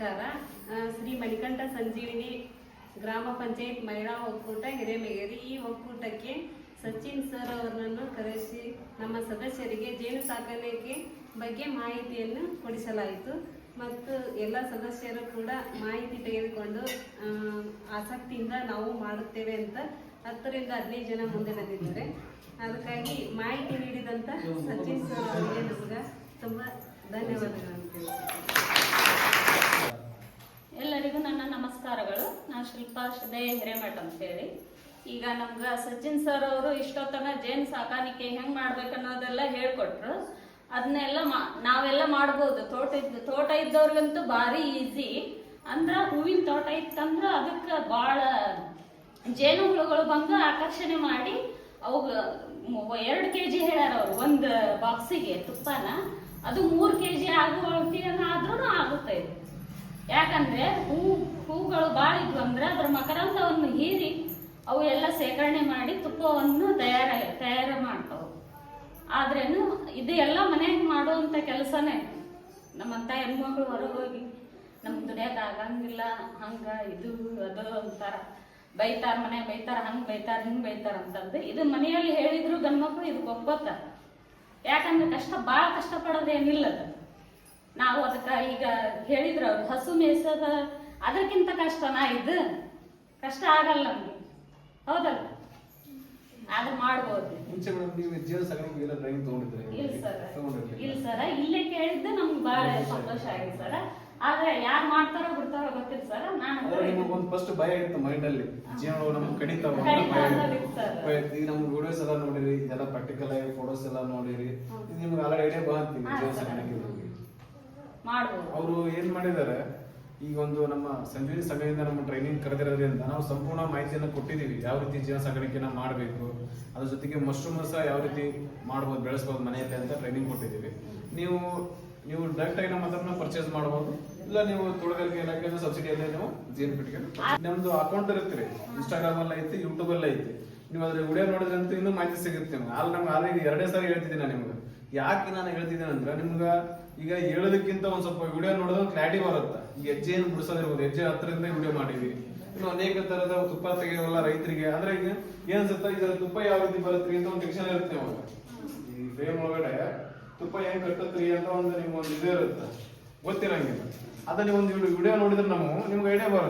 ನಮಸ್ಕಾರ. ಶ್ರೀ ಮಣಿಕಂಠ ಸಂಜೀವಿನಿ ಗ್ರಾಮ ಪಂಚಾಯತ್ ಮಹಿಳಾ ಒಕ್ಕೂಟ ಹಿರೇಮೇಗೇರಿ. ಈ ಒಕ್ಕೂಟಕ್ಕೆ ಸಚಿನ್ ಸರ್ ಅವರನ್ನು ಕರೆಸಿ ನಮ್ಮ ಸದಸ್ಯರಿಗೆ ಜೇನು ಸಾಕಾಣಿಕೆ ಬಗ್ಗೆ ಮಾಹಿತಿಯನ್ನು ಕೊಡಿಸಲಾಯಿತು ಮತ್ತು ಎಲ್ಲ ಸದಸ್ಯರು ಕೂಡ ಮಾಹಿತಿ ತೆಗೆದುಕೊಂಡು ಆಸಕ್ತಿಯಿಂದ ನಾವು ಮಾಡುತ್ತೇವೆ ಅಂತ 10 ರಿಂದ 15 ಜನ ಮುಂದೆ ಬಂದಿದ್ದಾರೆ. ಅದಕ್ಕಾಗಿ ಮಾಹಿತಿ ನೀಡಿದಂಥ ಸಚಿನ್ ಸರ್ ಅವರಿಗೆ ನಮ್ಗೆ ತುಂಬ ಧನ್ಯವಾದಗಳನ್ನು. ಎಲ್ಲರಿಗೂ ನನ್ನ ನಮಸ್ಕಾರಗಳು. ನಾನು ಶಿಲ್ಪಾ ಶ್ರದಯ ಹಿರೇಮಠ ಅಂತೇಳಿ. ಈಗ ನಮ್ಗೆ ಸಚಿನ್ ಸರ್ ಅವರು ಇಷ್ಟೊತ್ತನ ಜೇನು ಸಾಕಾಣಿಕೆ ಹೆಂಗೆ ಮಾಡ್ಬೇಕನ್ನೋದೆಲ್ಲ ಹೇಳ್ಕೊಟ್ರು. ಅದನ್ನೆಲ್ಲ ನಾವೆಲ್ಲ ಮಾಡ್ಬೋದು. ತೋಟ ಇದ್ದವ್ರಿಗಂತೂ ಭಾರಿ ಈಸಿ. ಅಂದ್ರೆ ಹೂವಿನ ತೋಟ ಇತ್ತಂದ್ರೆ ಅದಕ್ಕೆ ಭಾಳ ಜೇನು ಹುಳುಗಳು ಬಂದು ಆಕರ್ಷಣೆ ಮಾಡಿ ಅವು 2 kg ಹೇಳ್ಯಾರ ಅವರು ಒಂದು ಬಾಕ್ಸಿಗೆ ತುಪ್ಪನ. ಅದು 3 kg ಆದ್ರೂ ಆಗುತ್ತೆ. ಯಾಕಂದ್ರೆ ಹೂಗಳು ಭಾಳ ಇದ್ವು ಅಂದ್ರೆ ಅದ್ರ ಮಕರಂದವನ್ನು ಹೀರಿ ಅವು ಎಲ್ಲ ಸೇಕರಣೆ ಮಾಡಿ ತುಪ್ಪವನ್ನು ತಯಾರ ಮಾಡ್ತಾವ. ಆದ್ರೇನು ಇದು ಎಲ್ಲ ಮನೆಯಾಗ ಮಾಡುವಂತ ಕೆಲಸನೇ. ನಮ್ಮಂತ ಹೆಣ್ಮಕ್ಳು ಹೊರಗೆ ಹೋಗಿ ನಮ್ಗೆ ದುಡಿಯೋಕೆ ಆಗಂಗಿಲ್ಲ, ಹಂಗ ಇದು ಅದು ಅಂತಾರ, ಬೈತಾರ, ಮನೆ ಬೈತಾರ, ಹಂಗೆ ಬೈತಾರ, ಹಿಂಗೆ ಬೈತಾರ ಅಂತಂದು ಇದು ಮನೆಯಲ್ಲಿ ಹೇಳಿದ್ರು ಗಂಡ್ಮಕ್ಳು ಇದಕ್ಕೆ ಒಪ್ಕೋತಾರ. ಯಾಕಂದ್ರೆ ಭಾಳ ಕಷ್ಟಪಡೋದೇನಿಲ್ಲ. ನಾವು ಅದಕ್ಕೆ ಈಗ ಹೇಳಿದ್ರು ಅವ್ರು ಹಸು ಮೇಯ್ಸೋದ ಅದಕ್ಕಿಂತ ಕಷ್ಟನಾ ಇದು? ಕಷ್ಟ ಆಗಲ್ಲ ನಮ್ಗೆ, ಹೌದಲ್ಲ? ಆದ್ರೆ ಮಾಡ್ಬೋದು. ಇಲ್ಲ ಸರ, ಇಲ್ಲೇ ಕೇಳಿದ್ದು ನಮ್ಗೆ ಬಹಳ ಸಂತೋಷ ಆಗಿದೆ ಸರ. ಆದ್ರೆ ಯಾರು ಮಾಡ್ತಾರೋ ಬಿಡ್ತಾರೋ ಗೊತ್ತಿಲ್ಲ ಸರ್. ನಾನು ಫಸ್ಟ್ ಭಯ ಇತ್ತು ಮೈಂಡ್ ಅಲ್ಲಿ, ಜೀವನ ನಮ್ಗೆ ಕಡಿತಾವ. ಈಗ ನಮ್ಗೆ ವಿಡಿಯೋಸ್ ಎಲ್ಲ ನೋಡಿರಿ, ಇದೆಲ್ಲ ಪ್ರಾಕ್ಟಿಕಲ್ ಆಗಿ ಫೋಟೋಸ್ ಎಲ್ಲ ನೋಡಿರಿ, ನಿಮ್ಗೆ ಆಲ್ರೆಡಿ ಐಡಿಯಾ ಬಂತೀವಿ ಜೀವನ ಸಾಕಾಣಿಕೆ ಮಾಡ್ಬೋದು. ಅವರು ಏನ್ ಮಾಡಿದ್ದಾರೆ, ಈಗ ಒಂದು ನಮ್ಮ ಸಂಜೀವಿನಿ ಸಂಘದಿಂದ ನಮ್ಮ ಟ್ರೈನಿಂಗ್ ಕರೆದಿರೋದ್ರಿಂದ ನಾವು ಸಂಪೂರ್ಣ ಮಾಹಿತಿಯನ್ನು ಕೊಟ್ಟಿದ್ದೀವಿ. ಯಾವ ರೀತಿ ಜೀವನ ಸಾಕಾಣಿಕೆನ ಮಾಡಬೇಕು, ಅದ್ರ ಜೊತೆಗೆ ಮಶ್ರೂಮ್ ಸಹ ಯಾವ ರೀತಿ ಮಾಡ್ಬೋದು, ಬೆಳೆಸ್ಬೋದು ಮನೆಯಲ್ಲಿ ಅಂತ ಟ್ರೈನಿಂಗ್ ಕೊಟ್ಟಿದ್ದೀವಿ. ನೀವು ಡೈರೆಕ್ಟ್ ಆಗಿ ನಮ್ಮ ಹತ್ರನ ಪರ್ಚೇಸ್ ಮಾಡಬಹುದು, ಇಲ್ಲ ನೀವು ತೋಟಗಾರಿಕೆ ಇಲಾಖೆಯಿಂದ ಸಬ್ಸಿಡಿಯಲ್ಲಿ ನೀವು ಜೇನು ಪೆಟ್ಟಿಗೆ ನಮ್ದು ಅಕೌಂಟ್ ಇರುತ್ತೆ. ಇನ್ಸ್ಟಾಗ್ರಾಮ್ ಅಲ್ಲಿ ಐತಿ, ಯೂಟ್ಯೂಬ್ ಅಲ್ಲಿ ಐತಿ. ನೀವು ಅದ್ರ ವಿಡಿಯೋ ನೋಡಿದ್ರಂತೂ ಇನ್ನೂ ಮಾಹಿತಿ ಸಿಗುತ್ತೆ. ನಮ್ಗೆ ಆಲ್ರೆಡಿ 2 ಸಾರಿ ಹೇಳ್ತಿದ್ದೀನಿ ನಾನು ನಿಮ್ಗೆ. ಯಾಕೆ ನಾನು ಹೇಳ್ತಿದ್ದೇನೆ ಅಂದ್ರೆ, ನಿಮ್ಗೆ ಈಗ ಹೇಳೋದಕ್ಕಿಂತ ಒಂದ್ ಸ್ವಲ್ಪ ವಿಡಿಯೋ ನೋಡಿದ್ರೆ ಕ್ಲಾರಿಟಿ ಬರುತ್ತೆ. ಈ ಹೆಜ್ಜೆ ಏನು ಬಿಡಿಸೋದಿರ್ಬೋದು, ಹೆಜ್ಜೆ ಹತ್ರದಿಂದ ವಿಡಿಯೋ ಮಾಡಿವಿ. ಇನ್ನು ಅನೇಕ ತರದ ತುಪ್ಪ ತೆಗೆಯೋಲ್ಲ ರೈತರಿಗೆ. ಅಂದ್ರೆ ಈಗ ಏನ್ ಅನ್ಸುತ್ತೆ, ಇದರ ತುಪ್ಪ ಯಾವ ರೀತಿ ಬರುತ್ತೆ ಅಂತ ಒಂದು ಟೆನ್ಷನ್ ಇರುತ್ತೆ ಅವಾಗ. ಈ ಫ್ರೇಮ್ ಒಳಗಡೆ ತುಪ್ಪ ಹೆಂಗ್ ಕಟ್ಟತ್ರಿ ಅಂತ ಒಂದು ನಿಮ್ಗೆ ಒಂದು ಇದೇ ಇರುತ್ತೆ, ಗೊತ್ತಿರಂಗಿಲ್ಲ. ಅದ ನೀವು ಒಂದು ವಿಡಿಯೋ ನೋಡಿದ್ರೆ ನಿಮ್ಗೆ ಐಡಿಯಾ ಬರುತ್ತೆ.